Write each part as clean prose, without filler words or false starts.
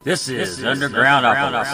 This is Undergroundopolis.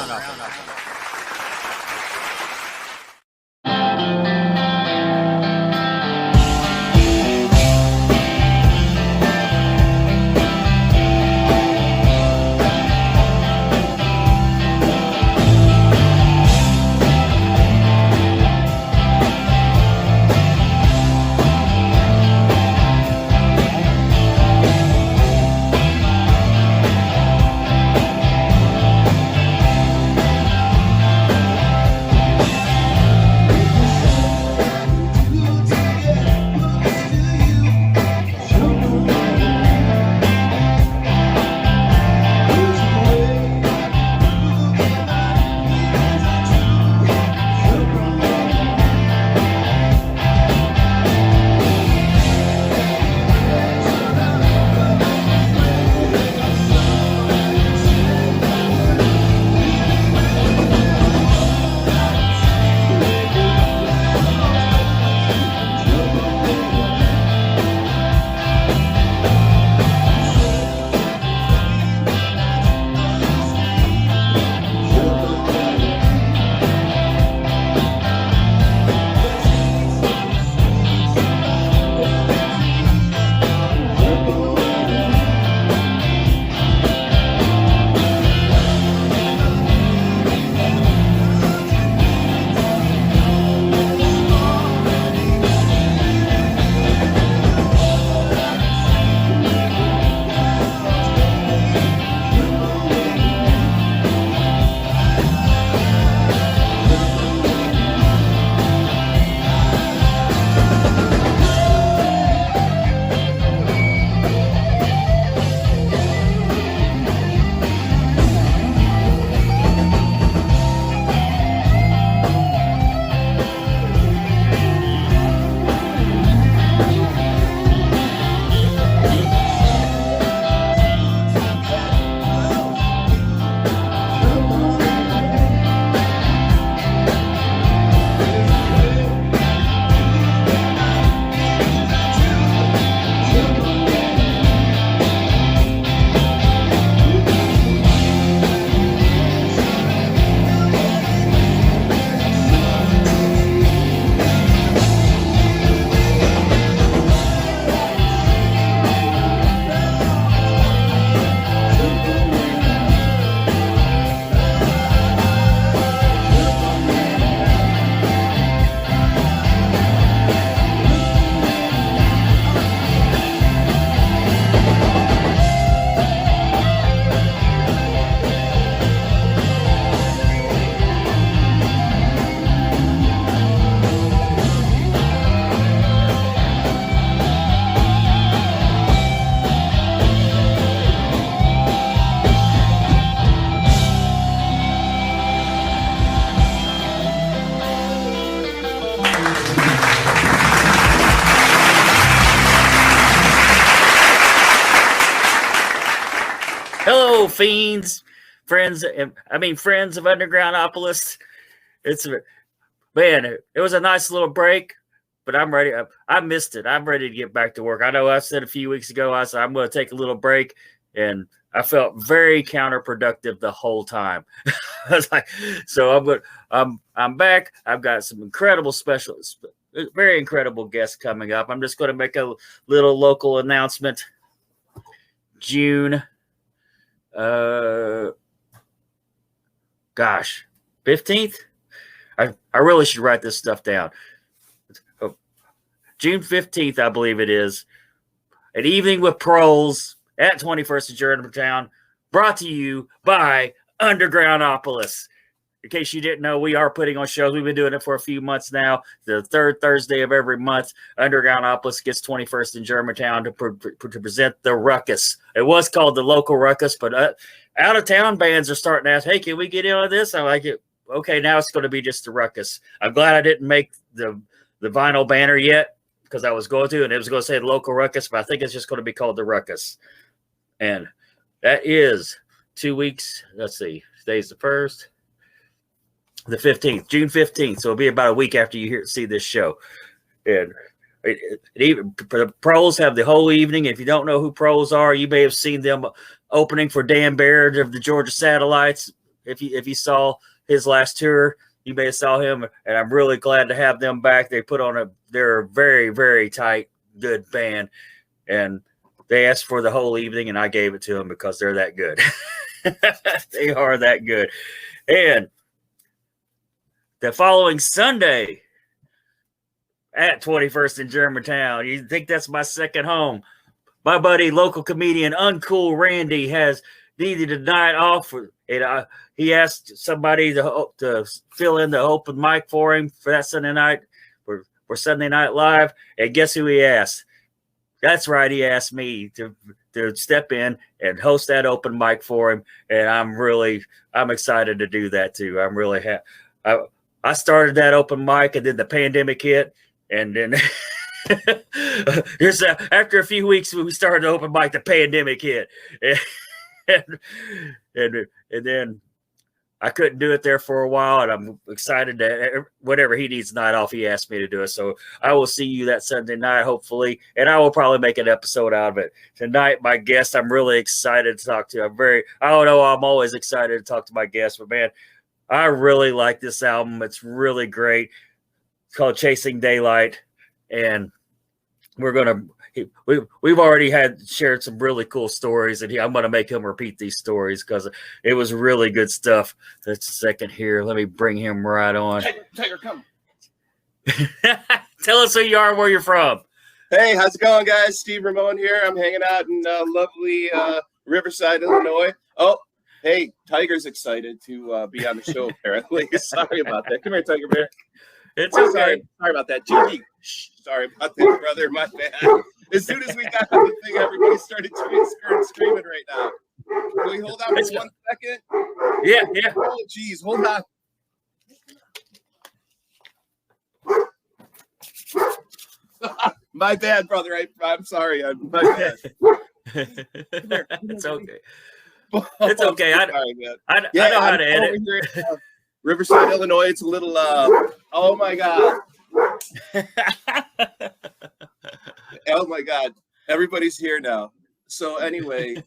Hello, fiends, friends of Undergroundopolis. Man, it was a nice little break, but I'm ready. I missed it. I'm ready to get back to work. I know I said a few weeks ago, I said I'm going to take a little break, and I felt very counterproductive the whole time. I was like, so I'm back. I've got some incredible very incredible guests coming up. I'm just going to make a little local announcement. June 15th. I really should write this stuff down. June 15th, I believe it is. An evening with pros at 21st in Germantown, brought to you by Undergroundopolis. In case you didn't know, we are putting on shows. We've been doing it for a few months now. The third Thursday of every month, Undergroundopolis gets 21st in Germantown to present the Ruckus. It was called the Local Ruckus, but out-of-town bands are starting to ask, hey, can we get in on this? I like it. Okay, now it's going to be just the Ruckus. I'm glad I didn't make the vinyl banner yet, because I was going to, and it was going to say the Local Ruckus, but I think it's just going to be called the Ruckus. And that is 2 weeks. Let's see. Today's the 1st. The 15th, June 15th. So it'll be about a week after you see this show. And Even the pros have the whole evening. If you don't know who pros are, you may have seen them opening for Dan Baird of the Georgia Satellites. If you saw his last tour, you may have saw him, and I'm really glad to have them back. They put on they're a very, very tight, good band, and they asked for the whole evening, and I gave it to them because they're that good. They are that good. And the following Sunday at 21st in Germantown, you think that's my second home? My buddy, local comedian Uncool Randy, has needed a night off. He asked somebody to fill in the open mic for him for that Sunday night, for Sunday Night Live. And guess who he asked? That's right. He asked me to step in and host that open mic for him. And I'm excited to do that too. I'm really happy. I started that open mic, and then the pandemic hit. And then after a few weeks, we started the open mic, the pandemic hit. And then I couldn't do it there for a while, and I'm excited that whenever he needs night off, he asked me to do it. So I will see you that Sunday night, hopefully, and I will probably make an episode out of it. Tonight, my guest, I'm really excited to talk to. I don't know, I'm always excited to talk to my guests, but man, I really like this album. It's really great. It's called Chasing Daylight, and we've already shared some really cool stories, and I'm going to make him repeat these stories because it was really good stuff. Just a second here. Let me bring him right on. Tiger, come. Tell us who you are and where you're from. Hey, how's it going, guys? Steve Ramone here. I'm hanging out in lovely Riverside, Illinois. Oh, hey, Tiger's excited to be on the show, apparently. Sorry about that. Come here, Tiger Bear. It's okay. Sorry about that. JuJu. Sorry about that, brother. My bad. As soon as we got to the thing, everybody started screaming right now. Can we hold on for 1 second? Yeah. Oh, geez. Hold on. My bad, brother. I'm sorry. My bad. It's okay. It's okay. I know how to edit. Here, Riverside, Illinois. It's a little, oh my God. Oh my God. Everybody's here now. So anyway,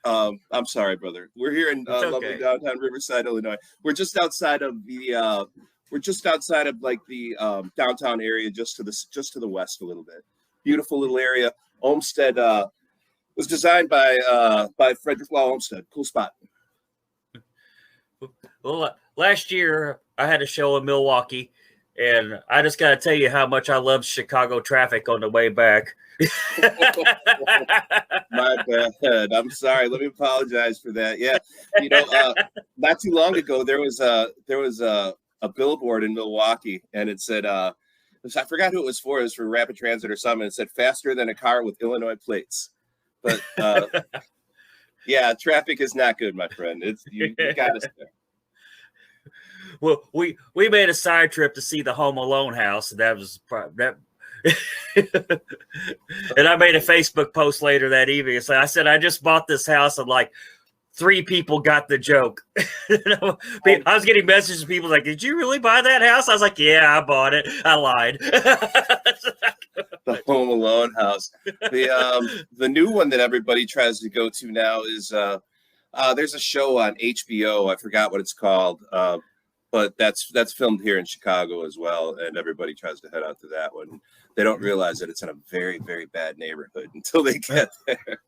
I'm sorry, brother. We're here in lovely downtown Riverside, Illinois. We're just outside of the downtown area, just to the west a little bit. Beautiful little area. Olmsted was designed by Frederick Law Olmsted. Cool spot. Well, last year I had a show in Milwaukee, and I just got to tell you how much I loved Chicago traffic on the way back. My bad. I'm sorry. Let me apologize for that. Yeah, not too long ago there was a billboard in Milwaukee, and it said I forgot who it was for. It was for rapid transit or something. It said faster than a car with Illinois plates. But yeah, traffic is not good, my friend. It's you got to. Well, we made a side trip to see the Home Alone house. That was that. And I made a Facebook post later that evening. So I said, I just bought this house, and like 3 people got the joke. I was getting messages from people like, did you really buy that house? I was like, yeah, I bought it. I lied. The Home Alone house. The new one that everybody tries to go to now is there's a show on HBO. I forgot what it's called. But that's filmed here in Chicago as well, and everybody tries to head out to that one. They don't realize that it's in a very, very bad neighborhood until they get there.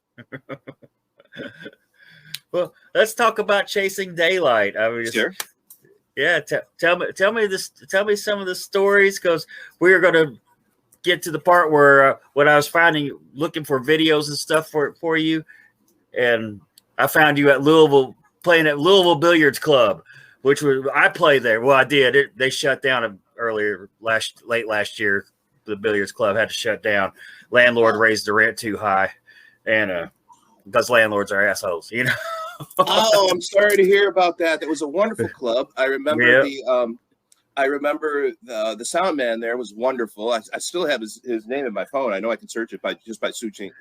Well, let's talk about Chasing Daylight. I mean, sure. Yeah, tell me some of the stories, because we're going to get to the part where when I was looking for videos and stuff for you, and I found you at Louisville, playing at Louisville Billiards Club, which I played there. Well, I did. They shut down late last year. The billiards club had to shut down. Landlord raised the rent too high, and because landlords are assholes, Oh, I'm sorry to hear about that. That was a wonderful club. I remember the sound man there was wonderful. I still have his name in my phone. I know I can search it by searching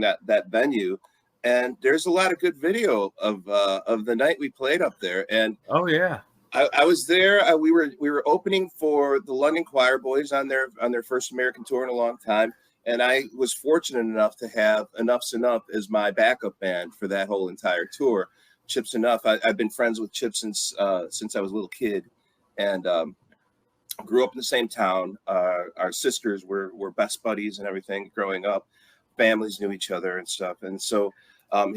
that venue. And there's a lot of good video of the night we played up there. And oh yeah, I was there. We were opening for the London Quireboys on their first American tour in a long time, and I was fortunate enough to have Enuff Z'Nuff as my backup band for that whole entire tour. Chip Z'Nuff. I've been friends with Chip since I was a little kid, and grew up in the same town. Our sisters were best buddies and everything growing up. Families knew each other and stuff, and so.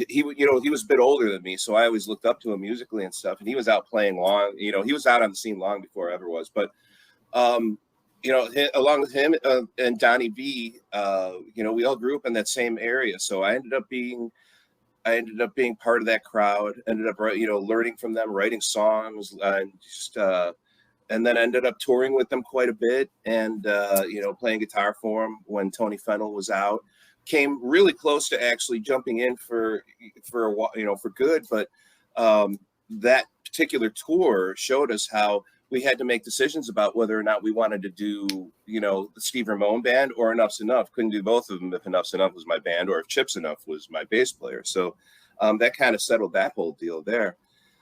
He was a bit older than me, so I always looked up to him musically and stuff. And he was out playing long, he was out on the scene long before I ever was. But, along with him and Donnie B, we all grew up in that same area. So I ended up being part of that crowd. Ended up, learning from them, writing songs, and just, and then ended up touring with them quite a bit, and playing guitar for them when Tony Fennell was out. Came really close to actually jumping in for a while, for good. But that particular tour showed us how we had to make decisions about whether or not we wanted to do, the Steve Ramone band or Enuff Z'Nuff. Couldn't do both of them if Enuff Z'Nuff was my band or if Chip Z'Nuff was my bass player. So that kind of settled that whole deal there.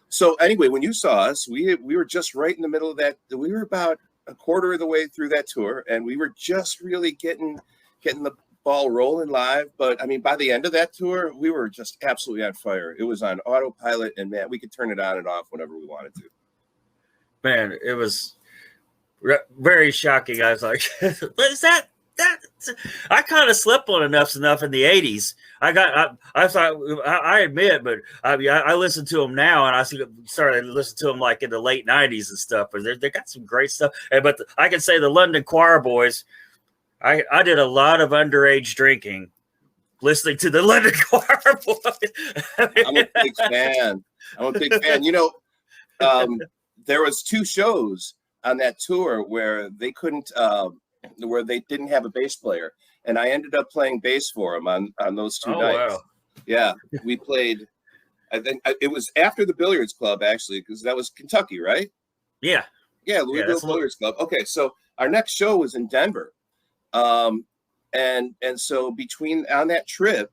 So anyway, when you saw us, we were just right in the middle of that. We were about a quarter of the way through that tour, and we were just really getting the ball rolling live. But I mean, by the end of that tour, we were just absolutely on fire. It was on autopilot, and man, we could turn it on and off whenever we wanted to. Man, it was very shocking. I was like, what is that? I kind of slept on Enuff Z'Nuff in the 80s. I admit, but I listen to them now, and I started to listen to them like in the late 90s and stuff. But they got some great stuff. But I can say the London Quireboys, I did a lot of underage drinking listening to the London Quireboys. I'm a big fan. There was 2 shows on that tour where they couldn't, where they didn't have a bass player, and I ended up playing bass for them on those 2 nights. Wow. Yeah, we played. I think it was after the billiards club, actually, because that was Kentucky, right? Yeah, Louisville Billiards Club. Okay, so our next show was in Denver. And so on that trip,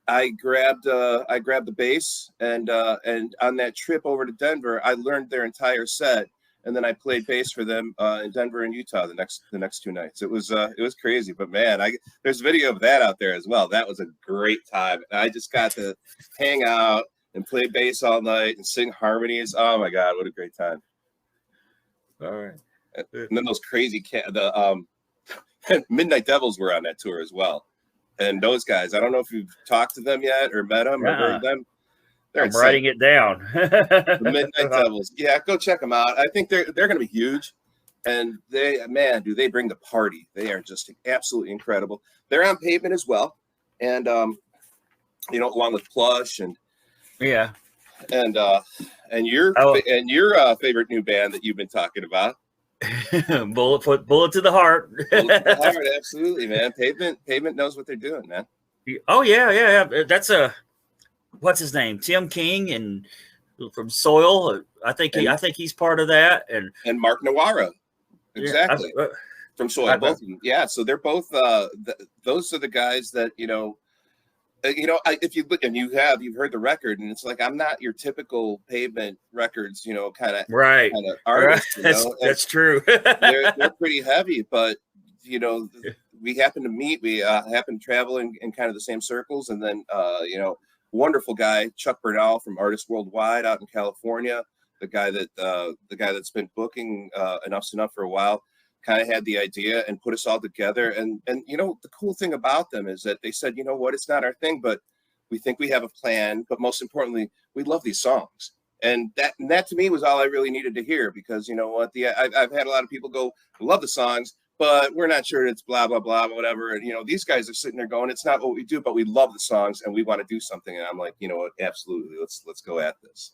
I grabbed the bass, and on that trip over to Denver, I learned their entire set, and then I played bass for them in Denver and Utah the next 2 nights. It was crazy, but man, there's video of that out there as well. That was a great time. I just got to hang out and play bass all night and sing harmonies. Oh my God, what a great time! All right, and then those crazy Midnight Devils were on that tour as well. And those guys, I don't know if you've talked to them yet or met them or heard them. I'm writing it down. The Midnight Devils. Yeah, go check them out. I think they're going to be huge. And do they bring the party. They are just absolutely incredible. They're on Pavement as well. And, along with Plush and your favorite new band that you've been talking about. bullet to the heart. Bullet to the heart, absolutely, man. Pavement knows what they're doing, man. Oh yeah. That's what's his name? Tim King and from Soil. I think he's part of that. And Mark Nawara, exactly, from Soil. Both of them. Yeah, so they're both. Those are the guys that if you look and you've heard the record, and it's like I'm not your typical Pavement Records, kind of artist. Right. That's true. they're pretty heavy, but we happen to meet. We happen to travel in kind of the same circles, and then wonderful guy Chuck Bernal from Artists Worldwide out in California, the guy that's been booking Enuff Z'Nuff for a while. Kind of had the idea and put us all together. And the cool thing about them is that they said, you know what, it's not our thing, but we think we have a plan. But most importantly, we love these songs. And that to me was all I really needed to hear, because you know what, I've had a lot of people go, we love the songs, but we're not sure it's blah, blah, blah, whatever. And, these guys are sitting there going, it's not what we do, but we love the songs and we want to do something. And I'm like, you know what, absolutely. Let's go at this.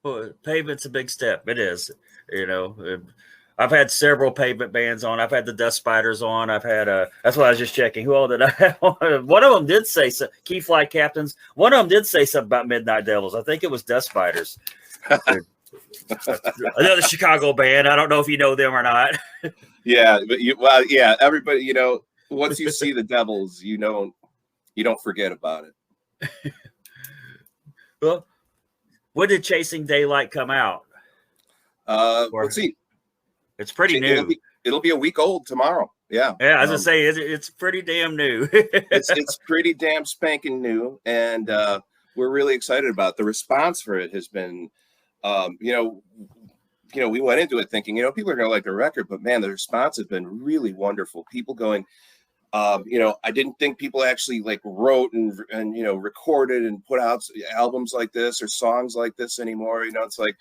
Well, Pavement's a big step. It is, I've had several Pavement bands on. I've had the Dust Spiders on. I've had that's why I was just checking who all did I have on. One of them did say Key Flight Captains. One of them did say something about Midnight Devils. I think it was Dust Spiders. Another Chicago band. I don't know if you know them or not. Yeah, but everybody, once you see the Devils, you don't forget about it. Well, when did Chasing Daylight come out? Let's see. It's pretty new. It'll be a week old tomorrow. Yeah. Yeah, I was gonna say it's pretty damn new. it's pretty damn spanking new, and we're really excited about it. The response for it has been, we went into it thinking, people are gonna like the record, but man, the response has been really wonderful. People going, I didn't think people actually like wrote and recorded and put out albums like this or songs like this anymore. It's like.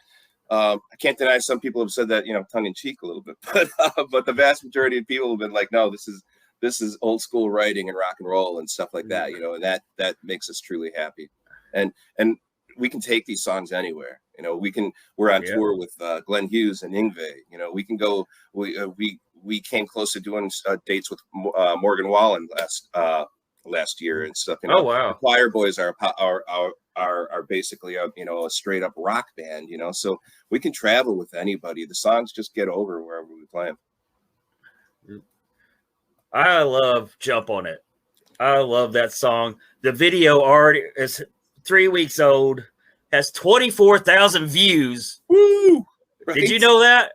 I can't deny some people have said that, tongue in cheek a little bit, but the vast majority of people have been like, no, this is old school writing and rock and roll and stuff like that, and that makes us truly happy. And we can take these songs anywhere. We're on tour with Glenn Hughes and Yngwie. We can go. We came close to doing dates with Morgan Wallen last year and stuff. Oh wow! The Quireboys are basically a straight up rock band, so we can travel with anybody. The songs just get over wherever we play them. I love Jump on It. I love that song. The video already is 3 weeks old, has 24,000 views. Woo! Right? Did you know that?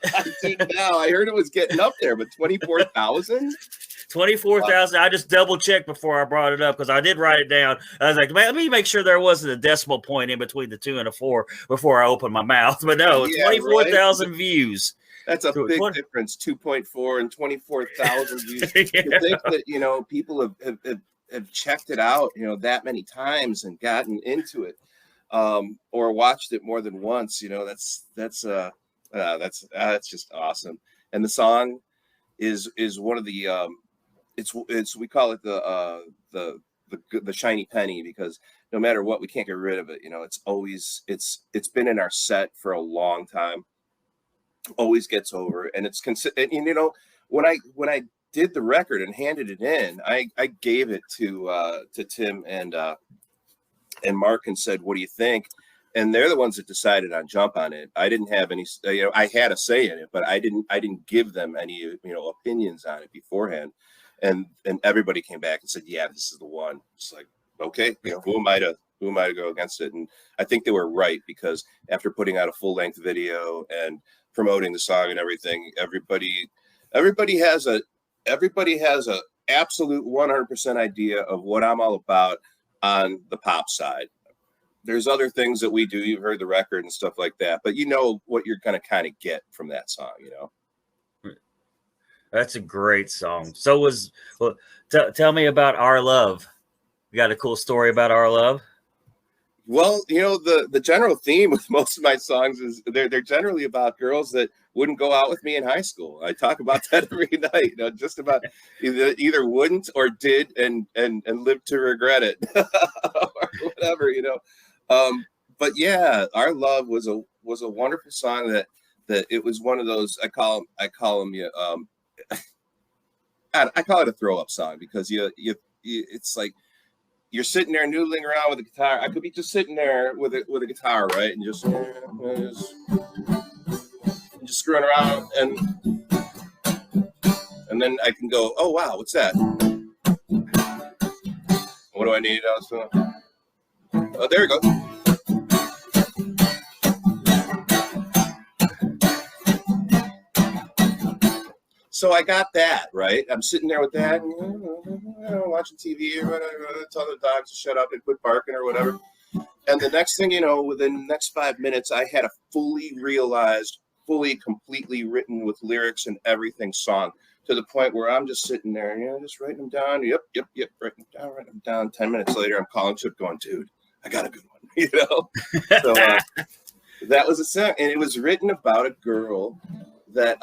I did now. I heard it was getting up there, but 24,000? 24,000. I just double checked before I brought it up because I did write it down. I was like, man, let me make sure there wasn't a decimal point in between the 2 and a 4 before I opened my mouth. But no, it's 24,000 views. That's a big difference, 2.4 and 24,000 views. Yeah. To think that, people have checked it out, that many times and gotten into it, or watched it more than once, that's just awesome. And the song is one of the it's we call it the shiny penny, because no matter what, we can't get rid of it. It's always it's been in our set for a long time, always gets over. And it's when I did the record and handed it in, I gave it to Tim and Mark and said, what do you think? And they're the ones that decided on Jump on It. I didn't have any, I had a say in it, but I didn't give them any, opinions on it beforehand. And everybody came back and said, yeah, this is the one. It's like, okay, who am I to go against it? And I think they were right, because after putting out a full length video and promoting the song and everything, everybody has a absolute 100% idea of what I'm all about on the pop side. There's other things that we do. You've heard the record and stuff like that, but what you're going to kind of get from that song, That's a great song. So tell me about Our Love. You got a cool story about Our Love? Well, the general theme with most of my songs is they're generally about girls that wouldn't go out with me in high school. I talk about that every night, just about either wouldn't or did and lived to regret it or whatever, But yeah, Our Love was a wonderful song that it was one of those, I call them I call it a throw up song, because it's like you're sitting there noodling around with a guitar. I could be just sitting there with a guitar, right, and just screwing around, and then I can go, oh wow, what's that? What do I need? Oh, there we go. So I got that, right? I'm sitting there with that, watching TV or whatever, tell the dogs to shut up and quit barking or whatever. And the next thing you know, within the next 5 minutes, I had a fully realized, completely written with lyrics and everything song, to the point where I'm just sitting there, just writing them down. Yep, writing them down. 10 minutes later, I'm calling Chip going, dude, I got a good one, So that was a song, and it was written about a girl that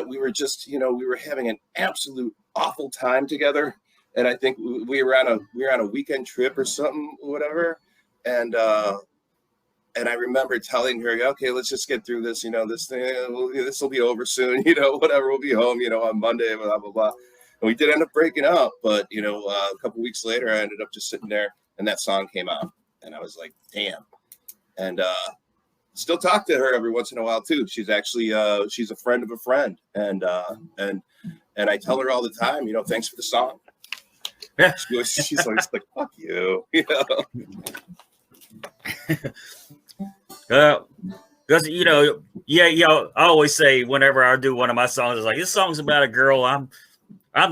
we were just, we were having an absolute awful time together. And I think we were on a weekend trip or something, whatever. And I remember telling her, okay, let's just get through this, this will be over soon, whatever, we'll be home, on Monday, blah, blah, blah. And we did end up breaking up, but, a couple weeks later, I ended up just sitting there and that song came out and I was like, damn. And, still talk to her every once in a while too. She's actually she's a friend of a friend, and I tell her all the time, thanks for the song. Yeah, she's always like, fuck you, Because I always say whenever I do one of my songs, it's like, this song's about a girl. I'm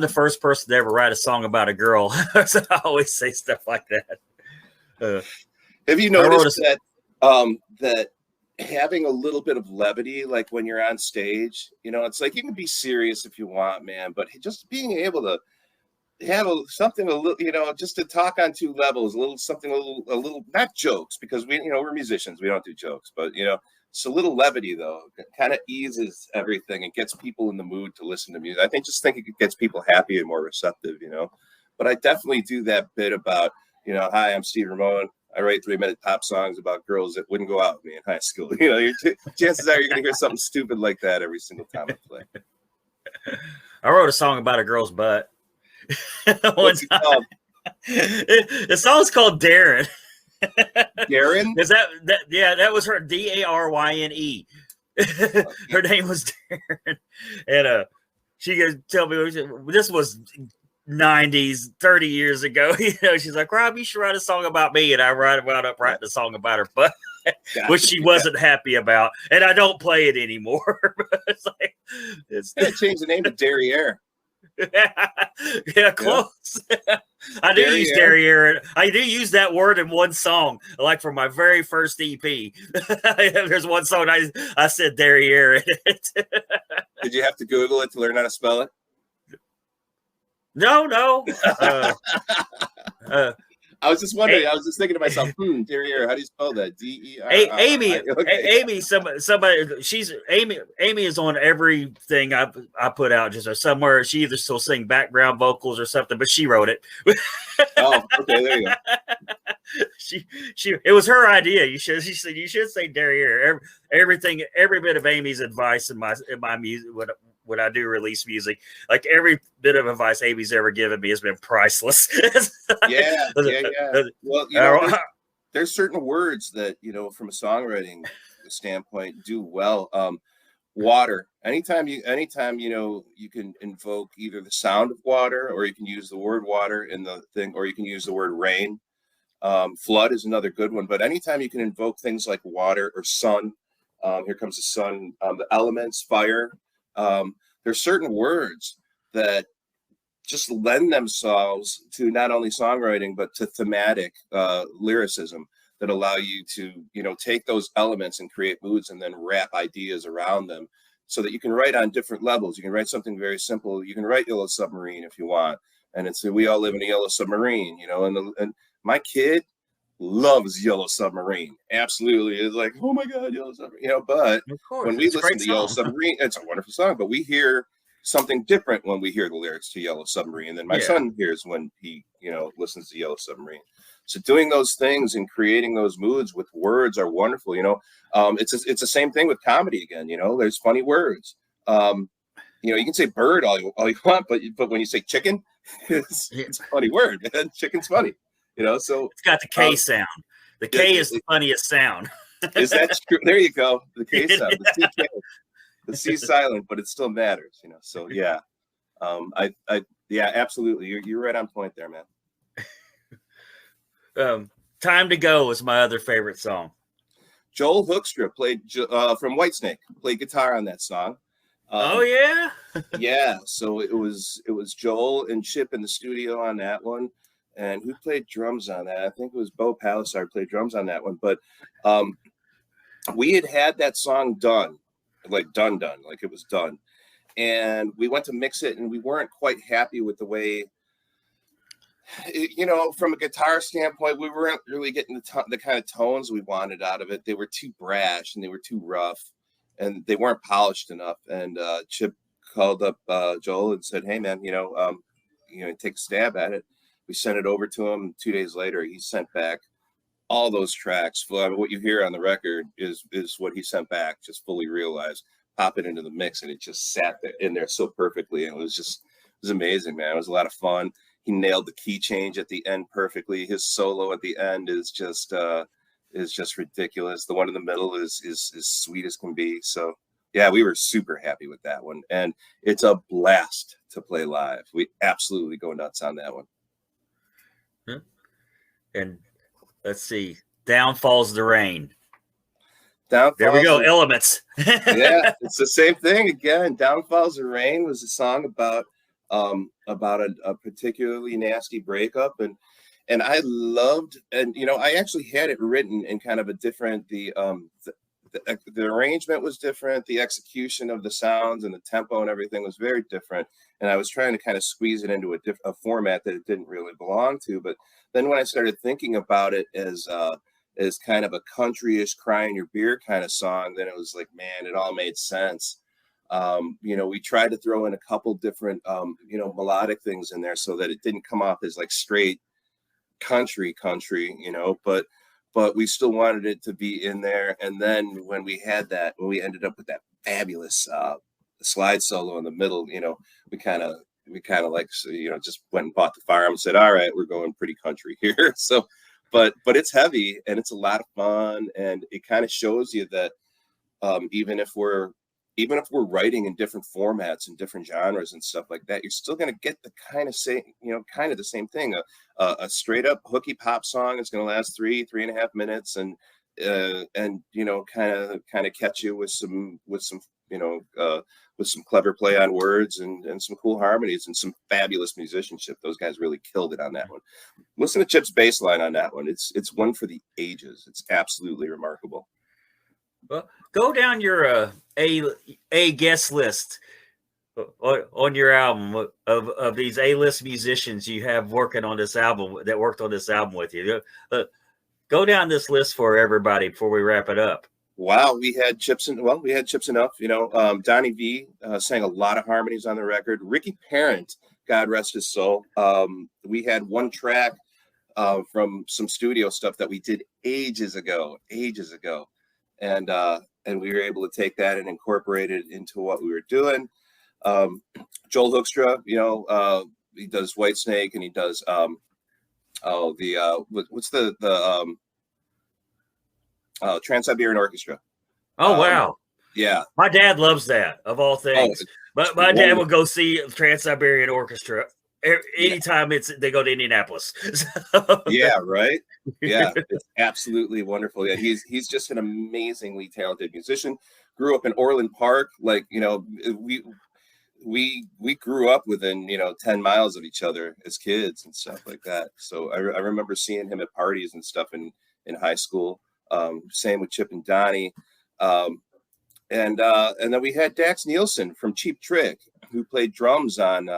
the first person to ever write a song about a girl. So I always say stuff like that. Have you noticed that having a little bit of levity, like when you're on stage, it's like you can be serious if you want, man, but just being able to have something a little, just to talk on two levels, a little, not jokes, because we're musicians, we don't do jokes, but it's a little levity though. It kind of eases everything and gets people in the mood to listen to music. I think it gets people happy and more receptive, But I definitely do that bit about, hi, I'm Steve Ramone. I write 3-minute pop songs about girls that wouldn't go out with me in high school. Chances are you're going to hear something stupid like that every single time I play. I wrote a song about a girl's butt. What's it called? The song's called Darren. Darren? Is that was her, Darryne. Her name was Darren. And she could tell me this was 90s, 30 years ago. She's like, Rob, you should write a song about me. And I wound up writing a song about her butt, which she wasn't happy about. And I don't play it anymore. It's like, change the name to Derriere. Yeah, close. I do use derriere. I do use that word in one song, like for my very first EP. There's one song I said derriere in it. Did you have to Google it to learn how to spell it? No. I was just wondering. I was just thinking to myself, derriere. How do you spell that? D-E-R. Amy. Okay. Amy. Somebody. She's Amy. Amy is on everything I put out. Just somewhere. She either still sing background vocals or something, but she wrote it. Oh, okay. There you go. It was her idea. She said you should say derriere. Everything. Every bit of Amy's advice in my music. When I do release music, like every bit of advice Amy's ever given me has been priceless. Yeah. Well, there's certain words that, from a songwriting standpoint do well. Water. Anytime you can invoke either the sound of water, or you can use the word water in the thing, or you can use the word rain. Flood is another good one, but anytime you can invoke things like water or sun, here comes the sun, the elements, fire. There's certain words that just lend themselves to not only songwriting, but to thematic lyricism that allow you to, take those elements and create moods and then wrap ideas around them so that you can write on different levels. You can write something very simple. You can write Yellow Submarine if you want. And it's, we all live in a yellow submarine, and my kid loves Yellow Submarine. Absolutely. It's like, oh my God, Yellow Submarine, but when we listen to Yellow Submarine, it's a wonderful song, but we hear something different when we hear the lyrics to Yellow Submarine than my son hears when he, listens to Yellow Submarine. So doing those things and creating those moods with words are wonderful. It's the same thing with comedy again. There's funny words. You can say bird all you want, but when you say chicken, it's a funny word, man. Chicken's funny. So it's got the K sound. The K is the funniest sound. Is that true? There you go. The K sound. The C, the C silent, but it still matters. So yeah, absolutely. You're right on point there, man. Time to Go is my other favorite song. Joel Hoekstra played from Whitesnake, played guitar on that song. Oh yeah, yeah. So it was Joel and Chip in the studio on that one. And who played drums on that? I think it was Bo Palisard played drums on that one. But we had that song done, like done, like it was done. And we went to mix it, and we weren't quite happy with the way, from a guitar standpoint, we weren't really getting the kind of tones we wanted out of it. They were too brash and they were too rough, and they weren't polished enough. And Chip called up Joel and said, "Hey, man, take a stab at it." We sent it over to him. 2 days later, he sent back all those tracks. What you hear on the record is what he sent back, just fully realized. Pop it into the mix, and it just sat there in there so perfectly. And it was amazing, man. It was a lot of fun. He nailed the key change at the end perfectly. His solo at the end is just ridiculous. The one in the middle is sweet as can be. So yeah, we were super happy with that one, and it's a blast to play live. We absolutely go nuts on that one. And let's see, Down Falls the Rain. Downfalls. There we go. Elements. Yeah, it's the same thing again. Downfalls of Rain was a song about a particularly nasty breakup, and I loved, and I actually had it written in kind of a different, the arrangement was different, the execution of the sounds and the tempo and everything was very different, and I was trying to kind of squeeze it into a format that it didn't really belong to. But then when I started thinking about it as kind of a country-ish cry in your beer kind of song, then it was like, man, it all made sense. We tried to throw in a couple different melodic things in there so that it didn't come off as like straight country, but we still wanted it to be in there. And then when we ended up with that fabulous slide solo in the middle, we kind of like, just went and bought the firearm and said, all right, we're going pretty country here. So but it's heavy and it's a lot of fun, and it kind of shows you that even if we're writing in different formats and different genres and stuff like that, you're still going to get the kind of the same thing. A straight up hooky pop song is going to last 3.5 minutes, and kind of catch you with some clever play on words and some cool harmonies and some fabulous musicianship. Those guys really killed it on that one. Listen to Chip's bass line on that one. It's one for the ages. It's absolutely remarkable. Well, go down your A guest list on your album of these A-list musicians you have working on this album, that worked on this album with you. Go down this list for everybody before we wrap it up. Wow, we had Chips Enuff. Donnie V sang a lot of harmonies on the record. Ricky Parent, God rest his soul. We had one track from some studio stuff that we did ages ago, and we were able to take that and incorporate it into what we were doing. Joel Hoekstra, he does Whitesnake, and he does what's the Trans-Siberian Orchestra. Oh, wow. Yeah. My dad loves that, of all things. But my dad will go see Trans-Siberian Orchestra anytime they go to Indianapolis. Yeah, right. Yeah, it's absolutely wonderful. Yeah, he's just an amazingly talented musician. Grew up in Orland Park. Like, we grew up within 10 miles of each other as kids and stuff like that. So I remember seeing him at parties and stuff in high school. Same with Chip and Donnie. And then we had Dax Nielsen from Cheap Trick, who played drums on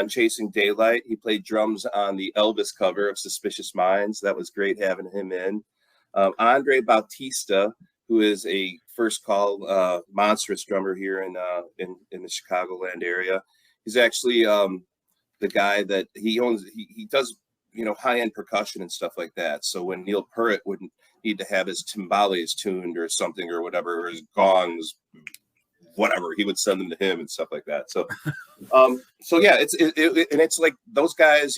Chasing Daylight. He played drums on the Elvis cover of Suspicious Minds. That was great having him in. Andre Bautista, who is a first call monstrous drummer here in the Chicagoland area. He's actually the guy that he does high-end percussion and stuff like that. So when Neil Peart wouldn't need to have his timbales tuned or something or whatever, or his gongs, whatever, he would send them to him and stuff like that. So yeah, it's like those guys,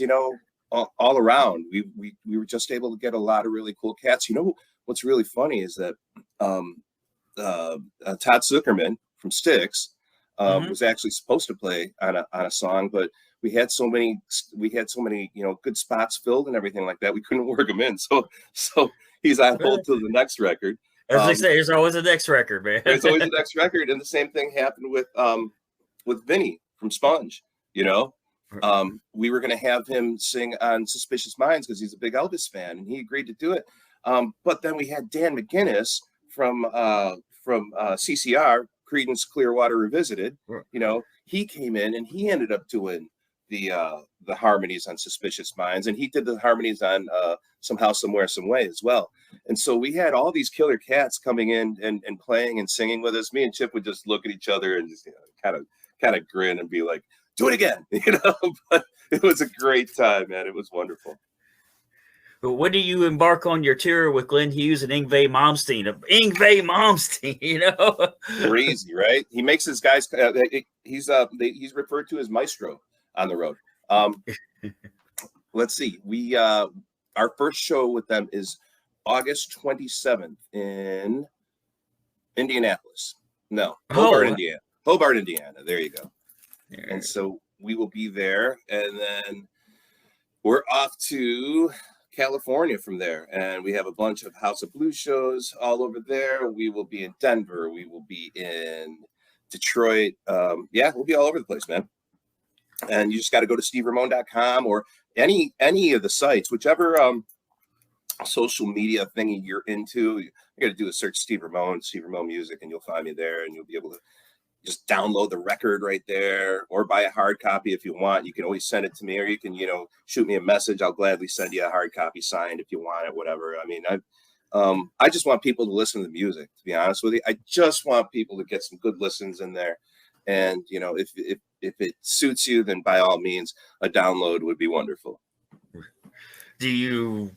all around. We were just able to get a lot of really cool cats. What's really funny is that Todd Zuckerman from Styx was actually supposed to play on a song, but we had so many good spots filled and everything like that, we couldn't work him in. So he's on hold till the next record. As they say, there's always a next record, man. There's always a next record, and the same thing happened with Vinny from Sponge. We were going to have him sing on Suspicious Minds because he's a big Elvis fan, and he agreed to do it. But then we had Dan McGinnis from CCR, Creedence Clearwater Revisited. He came in and he ended up doing the harmonies on Suspicious Minds, and he did the harmonies on Somehow, Somewhere, Some Way as well. And so we had all these killer cats coming in and playing and singing with us. Me and Chip would just look at each other and just kind of grin and be like, do it again, But it was a great time, man. It was wonderful. But when do you embark on your tour with Glenn Hughes and Yngwie Malmsteen? Yngwie Malmsteen, Crazy, right? He makes his guys. He's referred to as maestro on the road. Let's see. We our first show with them is August 27th in Indianapolis. No, Hobart, Indiana. Hobart, Indiana. There you go. Yeah. And so we will be there, and then we're off to California from there, and we have a bunch of House of Blues shows all over there. We will be in Denver. We will be in Detroit. Yeah, we'll be all over the place, man. And you just got to go to steveramone.com or any of the sites, whichever social media thing you're into. You got to do a search Steve Ramone Music, and you'll find me there, and you'll be able to just download the record right there, or buy a hard copy if you want. You can always send it to me, or you can, shoot me a message. I'll gladly send you a hard copy signed if you want it, whatever. I mean, I just want people to listen to the music, to be honest with you. I just want people to get some good listens in there. And, if it suits you, then by all means, a download would be wonderful. Do you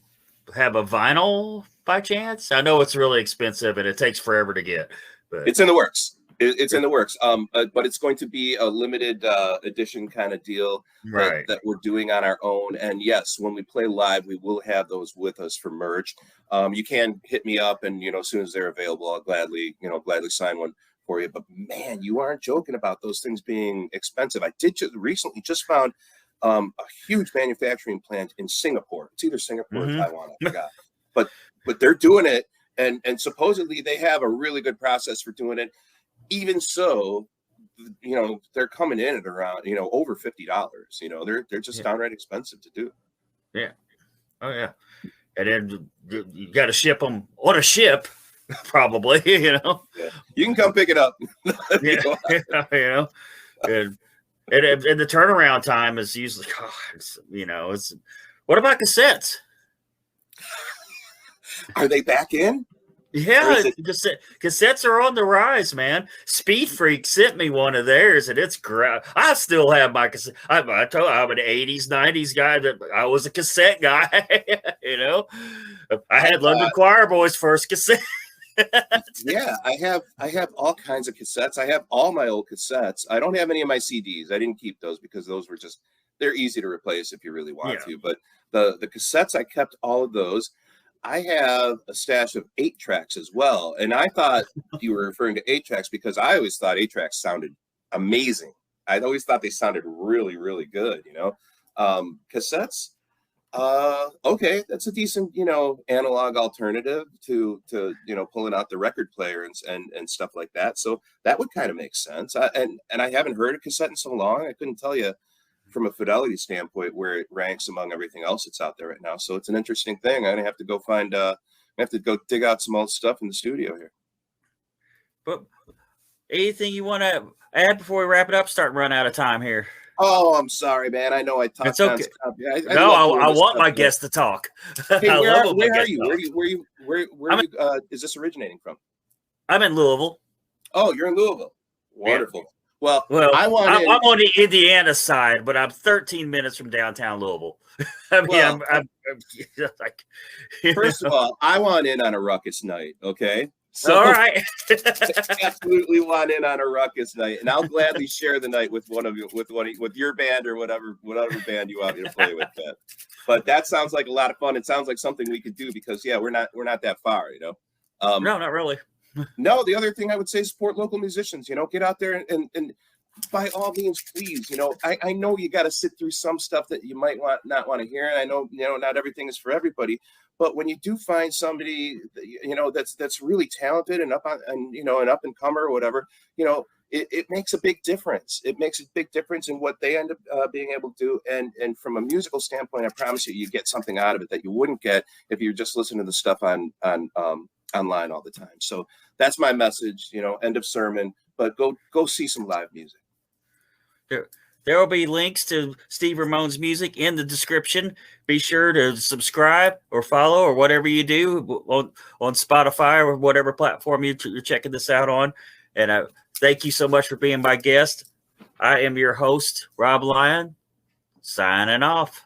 have a vinyl by chance? I know it's really expensive and it takes forever to get, but it's in the works. It's in the works, but it's going to be a limited edition kind of deal that we're doing on our own. And yes, when we play live, we will have those with us for merch. You can hit me up, and as soon as they're available, I'll gladly sign one for you. But man, you aren't joking about those things being expensive. I did recently just found a huge manufacturing plant in Singapore. It's either Singapore or Taiwan, I forgot. But they're doing it, and supposedly they have a really good process for doing it. Even so, they're coming in at around, over $50. They're just downright expensive to do. Yeah. Oh yeah. And then you got to ship them on a ship, probably, Yeah. You can come pick it up. And the turnaround time is usually, it's, what about cassettes? Are they back in? Yeah, cassettes are on the rise, man. Speed Freak sent me one of theirs, and it's great. I still have my cassette. I told you, I'm an 80s, 90s guy. That I was a cassette guy, I had London Quireboys' first cassette. Yeah, I have all kinds of cassettes. I have all my old cassettes. I don't have any of my CDs. I didn't keep those because those were they're easy to replace if you really want to. But the cassettes, I kept all of those. I have a stash of 8 tracks as well. And I thought you were referring to 8 tracks because I always thought 8 tracks sounded amazing. I always thought they sounded really, really good, Cassettes, okay, that's a decent, analog alternative to pulling out the record player and stuff like that. So that would kind of make sense. And I haven't heard a cassette in so long. I couldn't tell you from a fidelity standpoint where it ranks among everything else that's out there right now. So it's an interesting thing. I'm gonna have to go dig out some old stuff in the studio here. But anything you want to add before we wrap it up? Starting to run out of time here. Oh, I'm sorry, man. I know I talked. It's okay. I want my guests to talk. Hey, where are you? Where is this originating from? I'm in Louisville. Oh, you're in Louisville. Wonderful. Yeah. Well, I'm on the Indiana side, but I'm 13 minutes from downtown Louisville. I'm like, first of all, I want in on a ruckus night. Okay. So all right. Absolutely want in on a ruckus night, and I'll gladly share the night with with your band or whatever band you want me to play with. But that sounds like a lot of fun. It sounds like something we could do because we're not that far, No, not really. No, the other thing I would say is support local musicians. Get out there and by all means, please. I know you got to sit through some stuff that you might not want to hear, and I know not everything is for everybody. But when you do find somebody that's really talented and an up and comer or whatever, it makes a big difference. It makes a big difference in what they end up being able to do. And from a musical standpoint, I promise you get something out of it that you wouldn't get if you're just listening to the stuff on online all the time. So that's my message, end of sermon, but go see some live music. There will be links to Steve Ramone's music in the description. Be sure to subscribe or follow or whatever you do on Spotify or whatever platform you're checking this out on. And thank you so much for being my guest. I am your host, Rob Lyon, signing off.